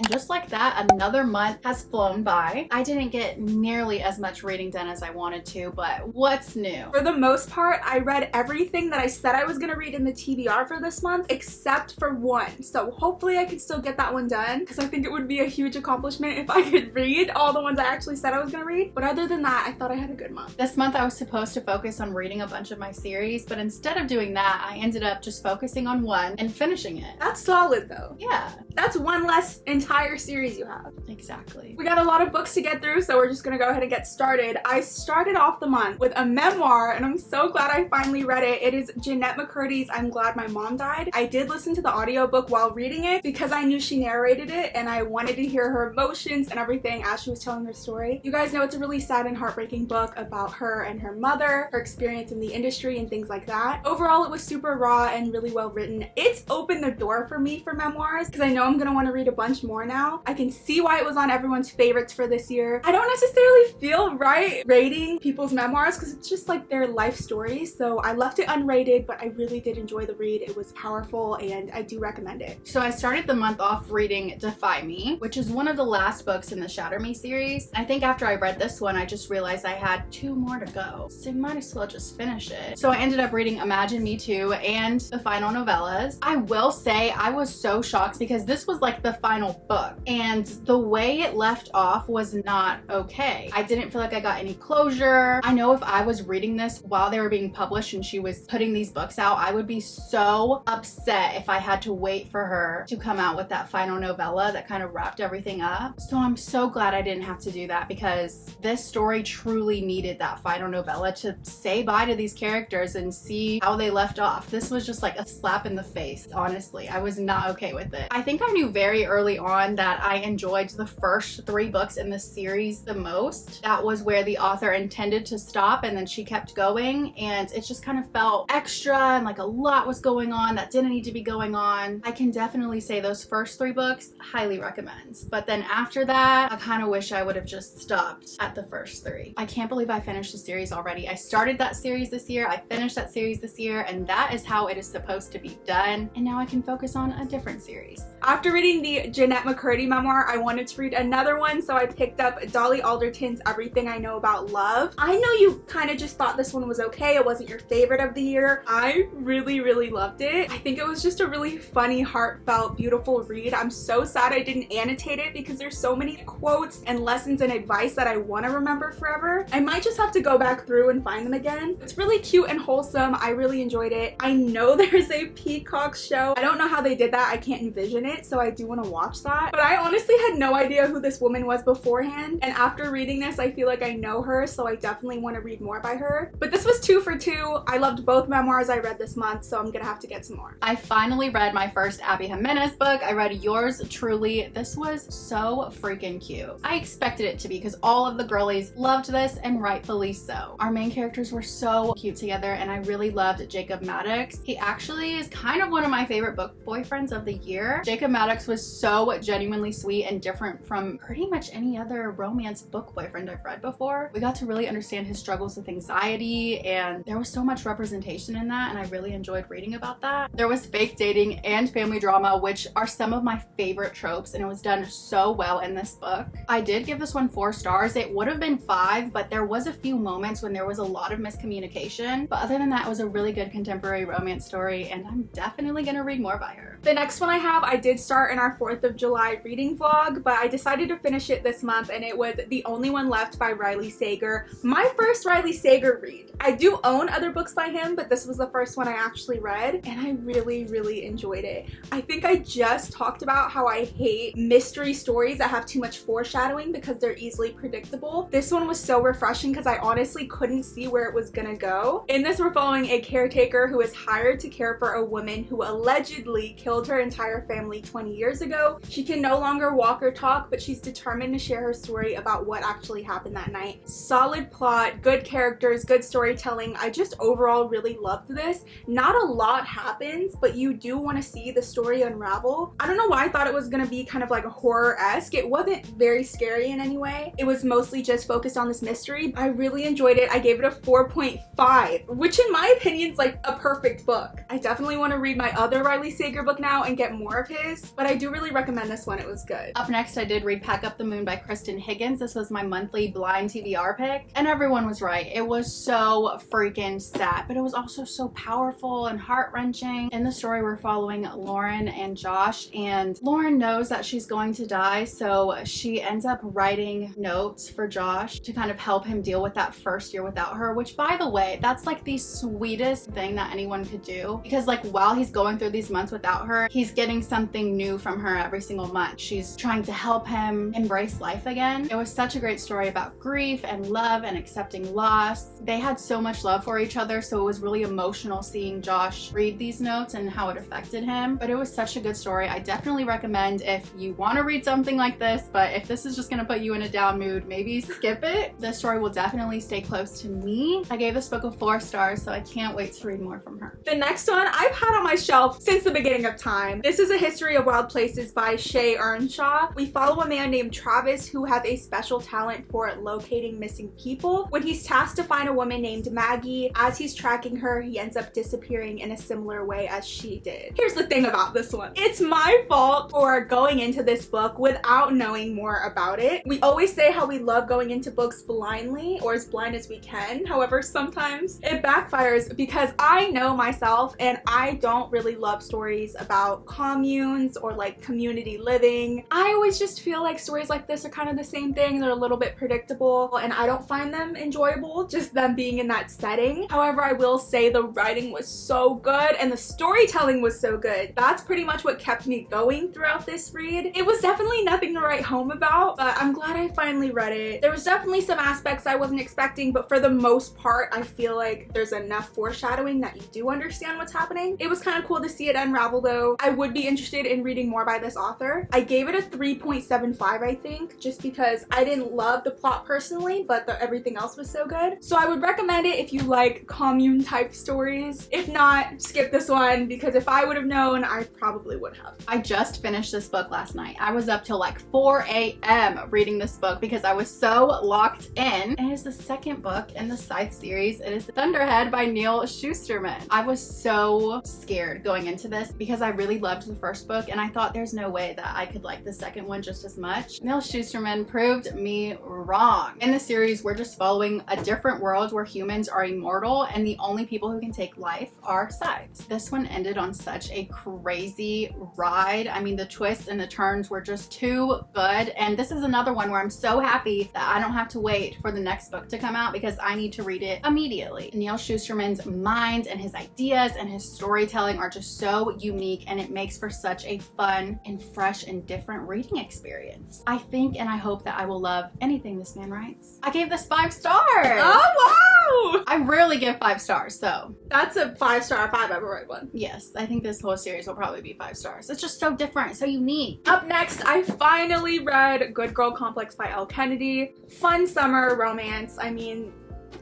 just like that, another month has flown by. I didn't get nearly as much reading done as I wanted to, but what's new? For the most part, I read everything that I said I was gonna read in the TBR for this month, except for one. So hopefully I can still get that one done, because I think it would be a huge accomplishment if I could read all the ones I actually said I was gonna read. But other than that, I thought I had a good month. This month I was supposed to focus on reading a bunch of my series, but instead of doing that, I ended up just focusing on one and finishing it. That's solid though. Yeah. That's one less entire series you have. Exactly. We got a lot of books to get through, so we're just gonna go ahead and get started. I started off the month with a memoir, and I'm so glad I finally read it. It is Jeanette McCurdy's I'm Glad My Mom Died. I did listen to the audiobook while reading it because I knew she narrated it, and I wanted to hear her emotions and everything as she was telling her story. You guys know it's a really sad and heartbreaking book about her and her mother, her experience in the industry and things like that. Overall, it was super raw and really well written. It's opened the door for me for memoirs because I know I'm gonna want to read a bunch more now. I can see why it was on everyone's favorites for this year. I don't necessarily feel right rating people's memoirs because it's just like their life stories, so I left it unrated, but I really did enjoy the read. It was powerful and I do recommend it. So I started the month off reading Defy Me, which is one of the last books in the Shatter Me series. I think after I read this one, I just realized I had 2 more to go, so might as well just finish it. So I ended up reading Imagine Me Too and the final novellas. I will say I was so shocked because this was like the final book, and the way it left off was not okay. I didn't feel like I got any closure. I know if I was reading this while they were being published and she was putting these books out, I would be so upset if I had to wait for her to come out with that final novella that kind of wrapped everything up. So I'm so glad I didn't have to do that because this story truly needed that final novella to say bye to these characters and see how they left off. This was just like a slap in the face, honestly. I was not okay with it. I think I knew very early on that I enjoyed the first 3 books in the series the most. That was where the author intended to stop and then she kept going, and it just kind of felt extra and like a lot was going on that didn't need to be going on. I can definitely say those first 3 books, highly recommend. But then after that, I kind of wish I would have just stopped at the first 3. I can't believe I finished the series already. I started that series this year, I finished that series this year, and that is how it is supposed to be done. And now I can focus on a different series. After reading the Jeanette McCurdy memoir, I wanted to read another one, so I picked up Dolly Alderton's Everything I Know About Love. I know you kind of just thought this one was okay. It wasn't your favorite of the year. I really, really loved it. I think it was just a really funny, heartfelt, beautiful read. I'm so sad I didn't annotate it because there's so many quotes and lessons and advice that I want to remember forever. I might just have to go back through and find them again. It's really cute and wholesome. I really enjoyed it. I know there's a Peacock show. I don't know how they did that. I can't envision it, so I do want to watch that. But I honestly had no idea who this woman was beforehand, and after reading this, I feel like I know her, so I definitely want to read more by her. But this was 2 for 2. I loved both memoirs I read this month, so I'm gonna have to get some more. I finally read my first Abby Jimenez book. I read Yours Truly. This was so freaking cute. I expected it to be because all of the girlies loved this, and rightfully so. Our main characters were so cute together, and I really loved Jacob Maddox. He actually is kind of one of my favorite book boyfriends of the year. Jacob Maddox was so genuinely sweet and different from pretty much any other romance book boyfriend I've read before. We got to really understand his struggles with anxiety, and there was so much representation in that, and I really enjoyed reading about that. There was fake dating and family drama, which are some of my favorite tropes, and it was done so well in this book. I did give this one 4 stars. It would have been 5, but there was a few moments when there was a lot of miscommunication. But other than that, it was a really good contemporary romance story, and I'm definitely gonna read more by her. The next one I have, I did start in our 4th of July reading vlog, but I decided to finish it this month, and it was The Only One Left by Riley Sager. My first Riley Sager read. I do own other books by him, but this was the first one I actually read, and I really, really enjoyed it. I think I just talked about how I hate mystery stories that have too much foreshadowing because they're easily predictable. This one was so refreshing because I honestly couldn't see where it was gonna go. In this, we're following a caretaker who is hired to care for a woman who allegedly killed her entire family 20 years ago. She can no longer walk or talk, but she's determined to share her story about what actually happened that night. Solid plot, good characters, good storytelling. I just overall really loved this. Not a lot happens, but you do want to see the story unravel. I don't know why I thought it was gonna be kind of like a horror-esque. It wasn't very scary in any way. It was mostly just focused on this mystery. I really enjoyed it. I gave it a 4.5, which in my opinion is like a perfect book. I definitely want to read my other Riley Sager book now and get more of his, but I do really recommend this this one. It was good. Up next, I did read Pack Up the Moon by Kristen Higgins. This was my monthly blind TBR pick, and everyone was right. It was so freaking sad, but it was also so powerful and heart-wrenching. In the story, we're following Lauren and Josh, and Lauren knows that she's going to die, so she ends up writing notes for Josh to kind of help him deal with that first year without her, which, by the way, that's like the sweetest thing that anyone could do, because like while he's going through these months without her, he's getting something new from her every single month. She's trying to help him embrace life again. It was such a great story about grief and love and accepting loss. They had so much love for each other, so it was really emotional seeing Josh read these notes and how it affected him. But it was such a good story. I definitely recommend if you want to read something like this, but if this is just going to put you in a down mood, maybe skip it. This story will definitely stay close to me. I gave this book a 4 stars, so I can't wait to read more from her. The next one I've had on my shelf since the beginning of time. This is A History of Wild Places by Shay Earnshaw. We follow a man named Travis who has a special talent for locating missing people. When he's tasked to find a woman named Maggie, as he's tracking her, he ends up disappearing in a similar way as she did. Here's the thing about this one. It's my fault for going into this book without knowing more about it. We always say how we love going into books blindly, or as blind as we can. However, sometimes it backfires because I know myself and I don't really love stories about communes or like community living. I always just feel like stories like this are kind of the same thing. They're a little bit predictable and I don't find them enjoyable, just them being in that setting. However, I will say the writing was so good and the storytelling was so good. That's pretty much what kept me going throughout this read. It was definitely nothing to write home about, but I'm glad I finally read it. There was definitely some aspects I wasn't expecting, but for the most part, I feel like there's enough foreshadowing that you do understand what's happening. It was kind of cool to see it unravel though. I would be interested in reading more by this author. I gave it a 3.75, I think, just because I didn't love the plot personally, but everything else was so good. So I would recommend it if you like commune type stories. If not, skip this one, because if I would have known, I probably would have. I just finished this book last night. I was up till like 4 a.m. reading this book because I was so locked in. It is the second book in the Scythe series. It is Thunderhead by Neil Shusterman. I was so scared going into this because I really loved the first book and I thought there's no way that I could like the second one just as much. Neil Shusterman proved me wrong. In the series, we're just following a different world where humans are immortal and the only people who can take life are scythes. This one ended on such a crazy ride. I mean, the twists and the turns were just too good, and this is another one where I'm so happy that I don't have to wait for the next book to come out because I need to read it immediately. Neil Shusterman's mind and his ideas and his storytelling are just so unique, and it makes for such a fun and fresh and different reading experience. I think and I hope that I will love anything this man writes. I gave this 5 stars. Oh wow! I rarely give 5 stars, so That's a 5 star if I've ever read one. yes, I think this whole series will probably be 5 stars. It's just so different, so unique. Up next, I finally read Good Girl Complex by Elle Kennedy. Fun summer romance. I mean,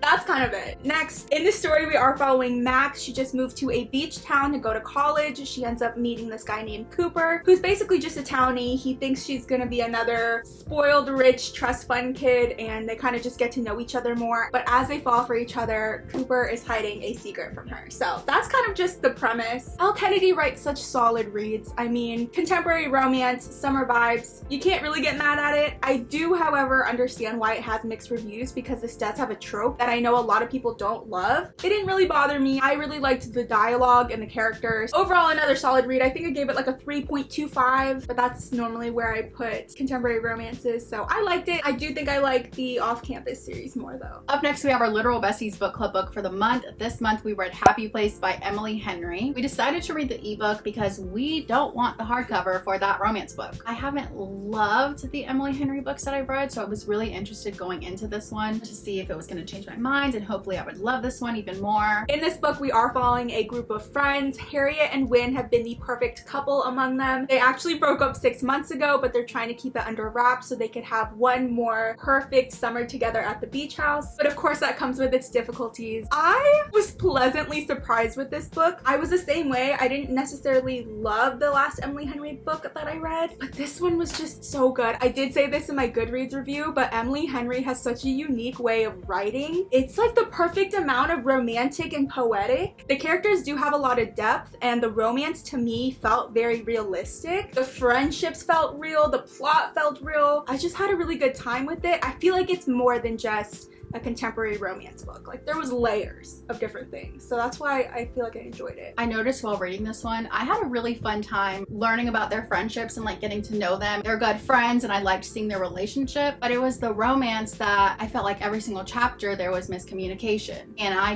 that's kind of it. Next, in this story, we are following Max. She just moved to a beach town to go to college. She ends up meeting this guy named Cooper, who's basically just a townie. He thinks she's gonna be another spoiled, rich, trust fund kid, and they kind of just get to know each other more. But as they fall for each other, Cooper is hiding a secret from her. So that's kind of just the premise. Elle Kennedy writes such solid reads. I mean, contemporary romance, summer vibes. You can't really get mad at it. I do, however, understand why it has mixed reviews because this does have a trope that I know a lot of people don't love. It didn't really bother me. I really liked the dialogue and the characters. Overall, another solid read. I think I gave it like a 3.25, but that's normally where I put contemporary romances, so I liked it. I do think I like the off-campus series more though. Up next, we have our Literal Besties Book Club book for the month. This month, we read Happy Place by Emily Henry. We decided to read the ebook because we don't want the hardcover for that romance book. I haven't loved the Emily Henry books that I've read, so I was really interested going into this one to see if it was going to change my mind, and hopefully I would love this one even more. In this book, we are following a group of friends. Harriet and Wynn have been the perfect couple among them. They actually broke up 6 months ago, but they're trying to keep it under wraps so they could have one more perfect summer together at the beach house. But of course, that comes with its difficulties. I was pleasantly surprised with this book. I was the same way. I didn't necessarily love the last Emily Henry book that I read, but this one was just so good. I did say this in my Goodreads review, but Emily Henry has such a unique way of writing writing. It's like the perfect amount of romantic and poetic. The characters do have a lot of depth, and the romance to me felt very realistic. The friendships felt real, the plot felt real. I just had a really good time with it. I feel like it's more than just a contemporary romance book. Like, there was layers of different things, so that's why I feel like I enjoyed it. I noticed while reading this one, I had a really fun time learning about their friendships and like getting to know them. They're good friends and I liked seeing their relationship, but it was the romance that I felt like every single chapter there was miscommunication, and I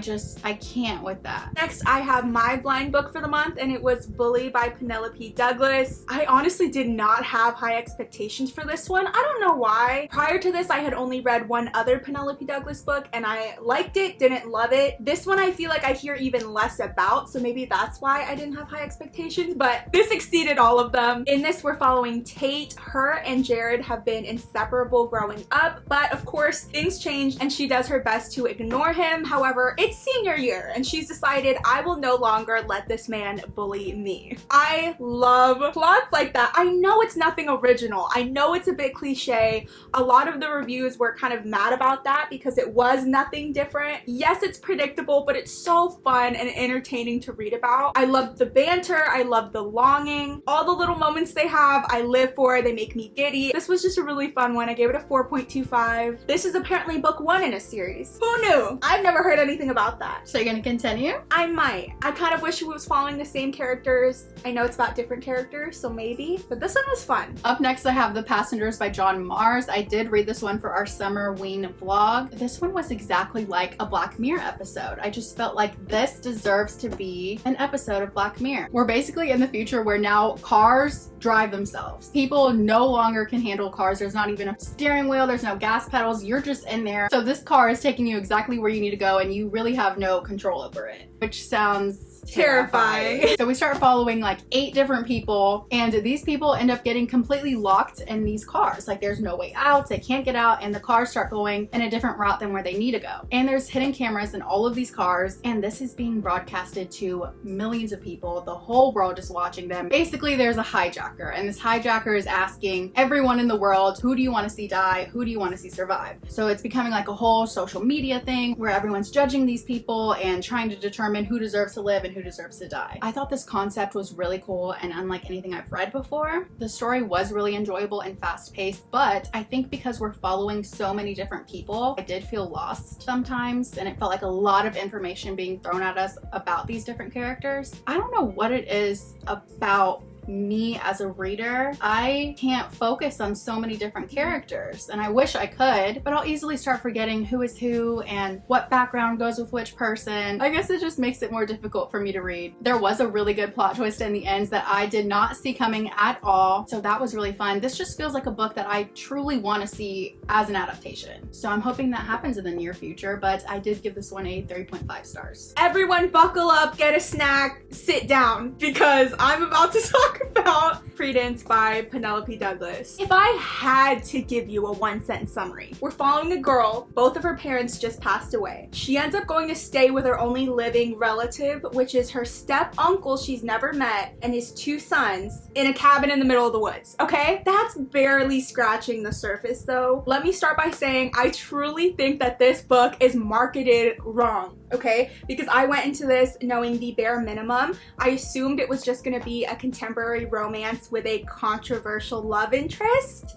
can't with that. Next, I have my blind book for the month, and it was Bully by Penelope Douglas. I honestly did not have high expectations for this one. I don't know why. Prior to this, I had only read one other Penelope Douglas book and I liked it, didn't love it. This one I feel like I hear even less about, so maybe that's why I didn't have high expectations, but this exceeded all of them. In this, we're following Tate. Her and Jared have been inseparable growing up, but of course things changed and she does her best to ignore him. However, it's senior year and she's decided, I will no longer let this man bully me. I love plots like that. I know it's nothing original. I know it's a bit cliche. A lot of the reviews were kind of mad about that because it was nothing different. Yes, it's predictable, but it's so fun and entertaining to read about. I love the banter. I love the longing. All the little moments they have, I live for. They make me giddy. This was just a really fun one. I gave it a 4.25. This is apparently book 1 in a series. Who knew? I've never heard anything about that. So you're gonna continue? I might. I kind of wish it was following the same characters. I know it's about different characters, so maybe, but this one was fun. Up next, I have The Passengers by John Mars. I did read this one for our summer ween vlog. This one was exactly like a Black Mirror episode. I just felt like this deserves to be an episode of Black Mirror. We're basically in the future where now cars drive themselves. People no longer can handle cars. There's not even a steering wheel. There's no gas pedals. You're just in there. So this car is taking you exactly where you need to go and you really have no control over it, which sounds terrifying. So we start following like 8 different people, and these people end up getting completely locked in these cars. Like, there's no way out, they can't get out, and the cars start going in a different route than where they need to go. And there's hidden cameras in all of these cars, and this is being broadcasted to millions of people. The whole world is watching them. Basically, there's a hijacker, and this hijacker is asking everyone in the world, who do you want to see die? Who do you want to see survive? So it's becoming like a whole social media thing where everyone's judging these people and trying to determine who deserves to live and who deserves to die. I thought this concept was really cool and unlike anything I've read before. The story was really enjoyable and fast-paced, but I think because we're following so many different people, I did feel lost sometimes, and it felt like a lot of information being thrown at us about these different characters. I don't know what it is about me as a reader. I can't focus on so many different characters, and I wish I could, but I'll easily start forgetting who is who and what background goes with which person. I guess it just makes it more difficult for me to read. There was a really good plot twist in the end that I did not see coming at all, so that was really fun. This just feels like a book that I truly want to see as an adaptation, so I'm hoping that happens in the near future, but I did give this one a 3.5 stars. Everyone buckle up, get a snack, sit down, because I'm about to talk about Credence by Penelope Douglas. If I had to give you a 1-sentence summary, we're following a girl. Both of her parents just passed away. She ends up going to stay with her only living relative, which is her step uncle she's never met, and his 2 sons in a cabin in the middle of the woods. Okay, that's barely scratching the surface though. Let me start by saying I truly think that this book is marketed wrong, okay? Because I went into this knowing the bare minimum. I assumed it was just gonna be a contemporary romance with a controversial love interest,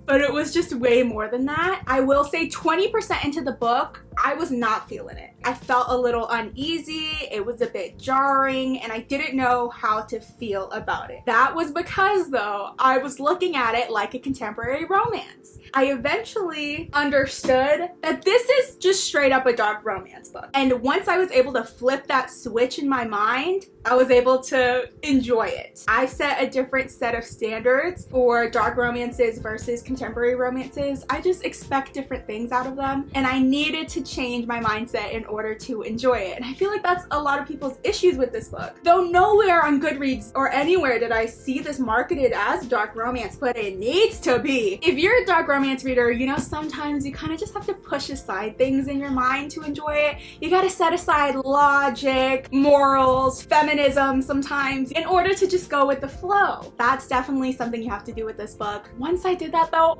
but it was just way more than that. I will say 20% into the book, I was not feeling it. I felt a little uneasy, it was a bit jarring, and I didn't know how to feel about it. That was because, though, I was looking at it like a contemporary romance. I eventually understood that this is just straight up a dark romance book. And once I was able to flip that switch in my mind, I was able to enjoy it. I set a different set of standards for dark romances versus contemporary romances. I just expect different things out of them, and I needed to change my mindset in order to enjoy it. And I feel like that's a lot of people's issues with this book. Though nowhere on Goodreads or anywhere did I see this marketed as dark romance, but it needs to be. If you're a dark romance reader, you know, sometimes you kind of just have to push aside things in your mind to enjoy it. You gotta set aside logic, morals, feminism sometimes in order to just go with the flow. That's definitely something you have to do with this book. Once I did that though,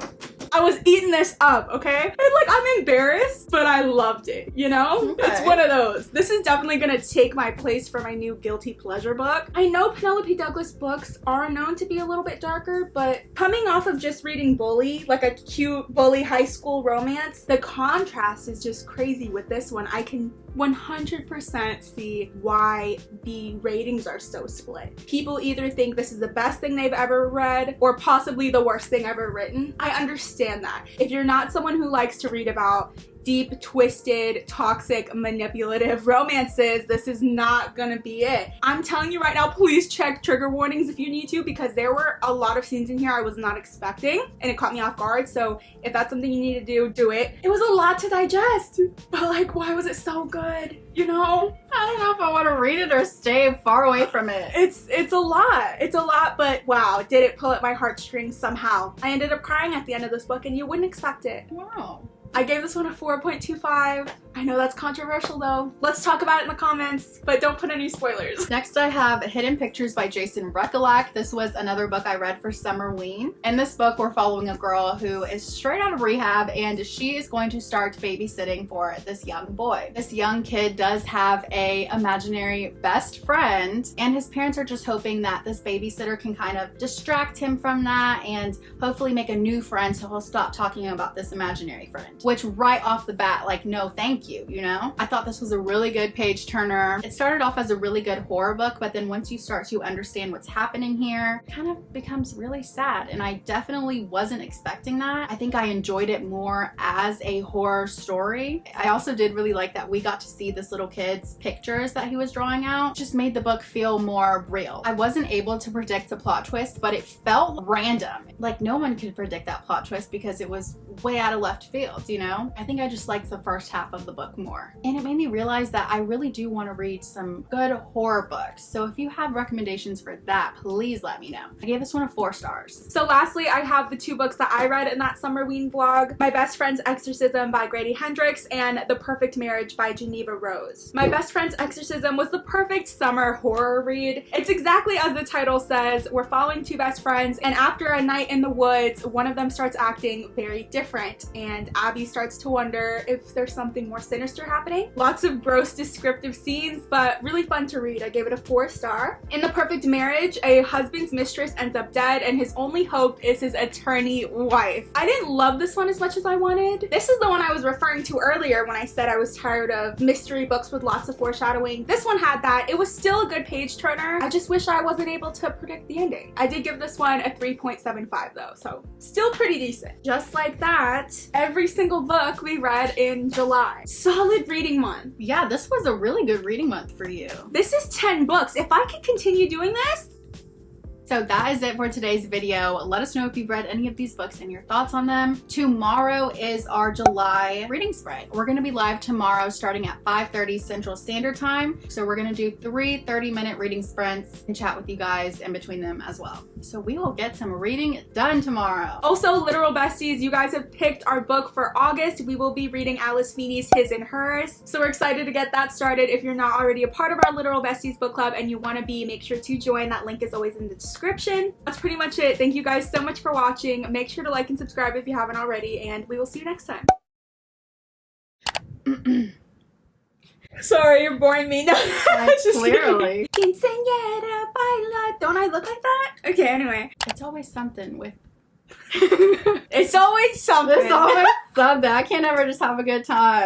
I was eating this up, okay? And like, I'm embarrassed, but I loved it, you know? Okay. It's one of those. This is definitely gonna take my place for my new guilty pleasure book. I know Penelope Douglas books are known to be a little bit darker, but coming off of just reading Bully, like a cute Bully high school romance, the contrast is just crazy with this one. I can 100% see why the ratings are so split. People either think this is the best thing they've ever read or possibly the worst thing ever written. I understand that. If you're not someone who likes to read about deep, twisted, toxic, manipulative romances, this is not gonna be it. I'm telling you right now, please check trigger warnings if you need to, because there were a lot of scenes in here I was not expecting and it caught me off guard. So if that's something you need to do, do it. It was a lot to digest, but like, why was it so good? You know? I don't know if I want to read it or stay far away from it. It's a lot. It's a lot, but wow, did it pull at my heartstrings somehow. I ended up crying at the end of this book and you wouldn't expect it. Wow. I gave this one a 4.25. I know that's controversial though. Let's talk about it in the comments, but don't put any spoilers. Next I have Hidden Pictures by Jason Recolak. This was another book I read for Summerween. In this book, we're following a girl who is straight out of rehab and she is going to start babysitting for this young boy. This young kid does have a imaginary best friend and his parents are just hoping that this babysitter can kind of distract him from that and hopefully make a new friend so he'll stop talking about this imaginary friend. Which right off the bat, like, no thank you, you know? I thought this was a really good page turner. It started off as a really good horror book, but then once you start to understand what's happening here, it kind of becomes really sad, and I definitely wasn't expecting that. I think I enjoyed it more as a horror story. I also did really like that we got to see this little kid's pictures that he was drawing out. It just made the book feel more real. I wasn't able to predict the plot twist, but it felt random. Like, no one could predict that plot twist because it was way out of left field, you know? I think I just liked the first half of the book more. And it made me realize that I really do want to read some good horror books. So if you have recommendations for that, please let me know. I gave this one a 4 stars. So lastly, I have the 2 books that I read in that Summerween vlog. My Best Friend's Exorcism by Grady Hendrix and The Perfect Marriage by Geneva Rose. My Best Friend's Exorcism was the perfect summer horror read. It's exactly as the title says. We're following 2 best friends, and after a night in the woods, one of them starts acting very different, and Abby starts to wonder if there's something more sinister happening. Lots of gross descriptive scenes, but really fun to read. I gave it a 4 star. In The Perfect Marriage, a husband's mistress ends up dead and his only hope is his attorney wife. I didn't love this one as much as I wanted. This is the one I was referring to earlier when I said I was tired of mystery books with lots of foreshadowing. This one had that. It was still a good page turner. I just wish I wasn't able to predict the ending. I did give this one a 3.75 though, so still pretty decent. Just like that, every single book we read in July. Solid reading month. Yeah, this was a really good reading month for you. This is 10 books. If I can continue doing this. So that is it for today's video. Let us know if you've read any of these books and your thoughts on them. Tomorrow is our July reading spread. We're gonna be live tomorrow starting at 5:30 Central Standard Time. So we're gonna do 3 30-minute reading sprints and chat with you guys in between them as well. So we will get some reading done tomorrow. Also, Literal Besties, you guys have picked our book for August. We will be reading Alice Feeney's His and Hers. So we're excited to get that started. If you're not already a part of our Literal Besties book club and you wanna be, make sure to join. That link is always in the description. That's pretty much it. Thank you guys so much for watching. Make sure to like and subscribe if you haven't already, and we will see you next time. Sorry, you're boring me. No, Clearly. Quinceañera baila. Don't I look like that? Okay, anyway. It's always something with... It's always something. There's always something. I can't ever just have a good time.